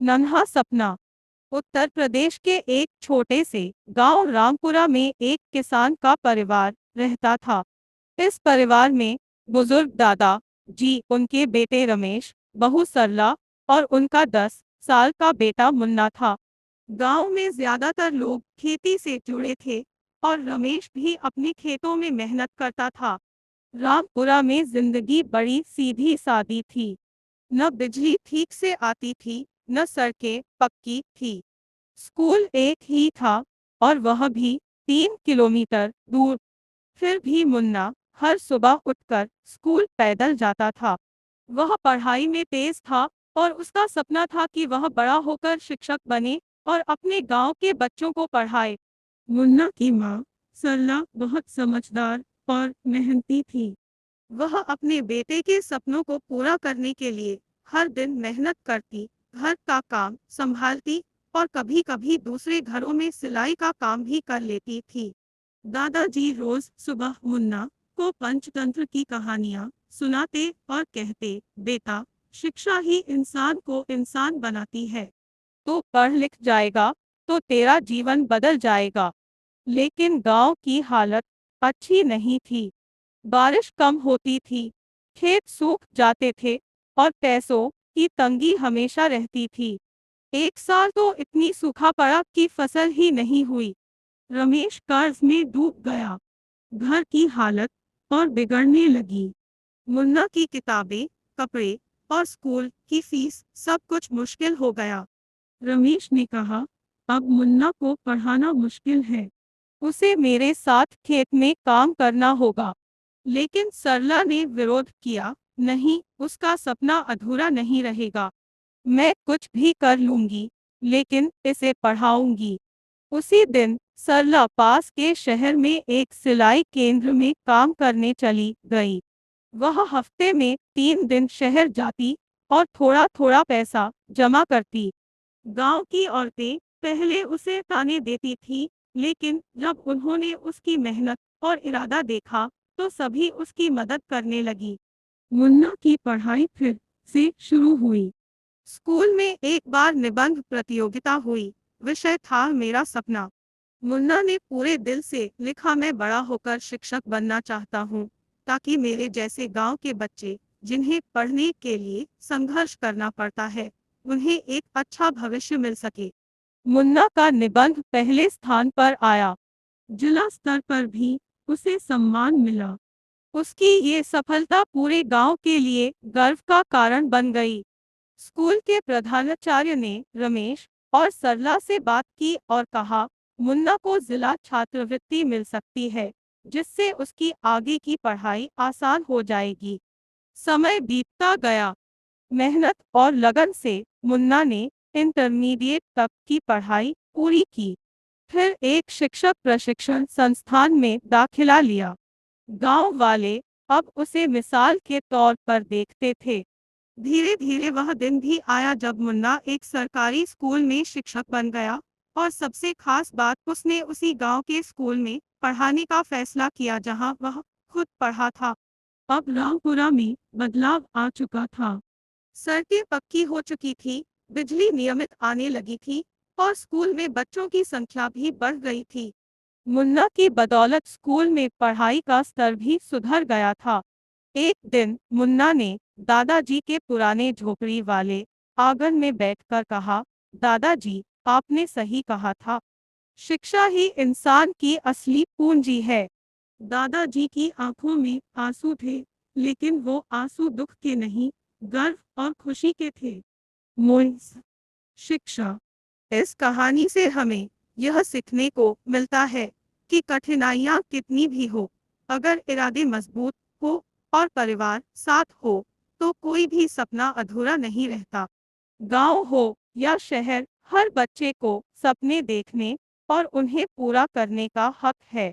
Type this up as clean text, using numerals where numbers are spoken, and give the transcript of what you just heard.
नन्हा सपना। उत्तर प्रदेश के एक छोटे से गांव रामपुरा में एक किसान का परिवार रहता था। इस परिवार में बुजुर्ग दादा जी, उनके बेटे रमेश, बहू सरला और उनका 10 साल का बेटा मुन्ना था। गांव में ज्यादातर लोग खेती से जुड़े थे और रमेश भी अपने खेतों में मेहनत करता था। रामपुरा में जिंदगी बड़ी सीधी सादी थी। न बिजली ठीक से आती थी, न सड़कें पक्की थी। स्कूल एक ही था और वह भी 3 किलोमीटर दूर। फिर भी मुन्ना हर सुबह उठकर स्कूल पैदल जाता था। वह पढ़ाई में तेज था और उसका सपना था कि वह बड़ा होकर शिक्षक बने और अपने गांव के बच्चों को पढ़ाए। मुन्ना की माँ सरला बहुत समझदार और मेहनती थी। वह अपने बेटे के सपनों को पूरा करने के लिए हर दिन मेहनत करती, घर का काम संभालती और कभी-कभी दूसरे घरों में सिलाई का काम भी कर लेती थी। दादाजी रोज सुबह मुन्ना को पंचतंत्र की कहानियां सुनाते और कहते, बेटा, शिक्षा ही इंसान को इंसान बनाती है। तू पढ़ लिख जाएगा तो तेरा जीवन बदल जाएगा। लेकिन गांव की हालत अच्छी नहीं थी। बारिश कम होती थी, खेत सूख जाते थे और पैसों की तंगी हमेशा रहती थी। एक साल तो इतनी सूखा पड़ा कि फसल ही नहीं हुई। रमेश कर्ज में डूब गया। घर की हालत और बिगड़ने लगी। मुन्ना की किताबें, कपड़े और स्कूल की फीस सब कुछ मुश्किल हो गया। रमेश ने कहा, अब मुन्ना को पढ़ाना मुश्किल है। उसे मेरे साथ खेत में काम करना होगा। लेकिन सरला ने विरोध किया, नहीं, उसका सपना अधूरा नहीं रहेगा। मैं कुछ भी कर लूंगी, लेकिन इसे पढ़ाऊंगी। उसी दिन सरला पास के शहर में एक सिलाई केंद्र में काम करने चली गई। वह हफ्ते में 3 दिन शहर जाती और थोड़ा थोड़ा पैसा जमा करती। गांव की औरतें पहले उसे ताने देती थी, लेकिन जब उन्होंने उसकी मेहनत और इरादा देखा, तो सभी उसकी मदद करने लगी। मुन्ना की पढ़ाई फिर से शुरू हुई। स्कूल में एक बार निबंध प्रतियोगिता हुई। विषय था मेरा सपना। मुन्ना ने पूरे दिल से लिखा, मैं बड़ा होकर शिक्षक बनना चाहता हूँ, ताकि मेरे जैसे गांव के बच्चे, जिन्हें पढ़ने के लिए संघर्ष करना पड़ता है, उन्हें एक अच्छा भविष्य मिल सके। मुन्ना का निबंध पहले स्थान पर आया। जिला स्तर पर भी उसे सम्मान मिला। उसकी ये सफलता पूरे गांव के लिए गर्व का कारण बन गई। स्कूल के प्रधानाचार्य ने रमेश और सरला से बात की और कहा, मुन्ना को जिला छात्रवृत्ति मिल सकती है, जिससे उसकी आगे की पढ़ाई आसान हो जाएगी। समय बीतता गया। मेहनत और लगन से मुन्ना ने इंटरमीडिएट तक की पढ़ाई पूरी की। फिर एक शिक्षक प्रशिक्षण संस्थान में दाखिला लिया। गांव वाले अब उसे मिसाल के तौर पर देखते थे। धीरे धीरे वह दिन भी आया जब मुन्ना एक सरकारी स्कूल में शिक्षक बन गया, और सबसे खास बात, उसने उसी गांव के स्कूल में पढ़ाने का फैसला किया जहां वह खुद पढ़ा था। अब रामपुरा में बदलाव आ चुका था। सड़कें पक्की हो चुकी थी, बिजली नियमित आने लगी थी और स्कूल में बच्चों की संख्या भी बढ़ गई थी। मुन्ना की बदौलत स्कूल में पढ़ाई का स्तर भी सुधर गया था। एक दिन मुन्ना ने दादाजी के पुराने झोपड़ी वाले आंगन में बैठकर कहा, दादाजी, आपने सही कहा था। शिक्षा ही इंसान की असली पूंजी है। दादाजी की आंखों में आंसू थे, लेकिन वो आंसू दुख के नहीं, गर्व और खुशी के थे। मोइस शिक्षा। इस कहानी से हमें यह सीखने को मिलता है कि कठिनाइयां कितनी भी हो, अगर इरादे मजबूत हो और परिवार साथ हो, तो कोई भी सपना अधूरा नहीं रहता। गांव हो या शहर, हर बच्चे को सपने देखने और उन्हें पूरा करने का हक है।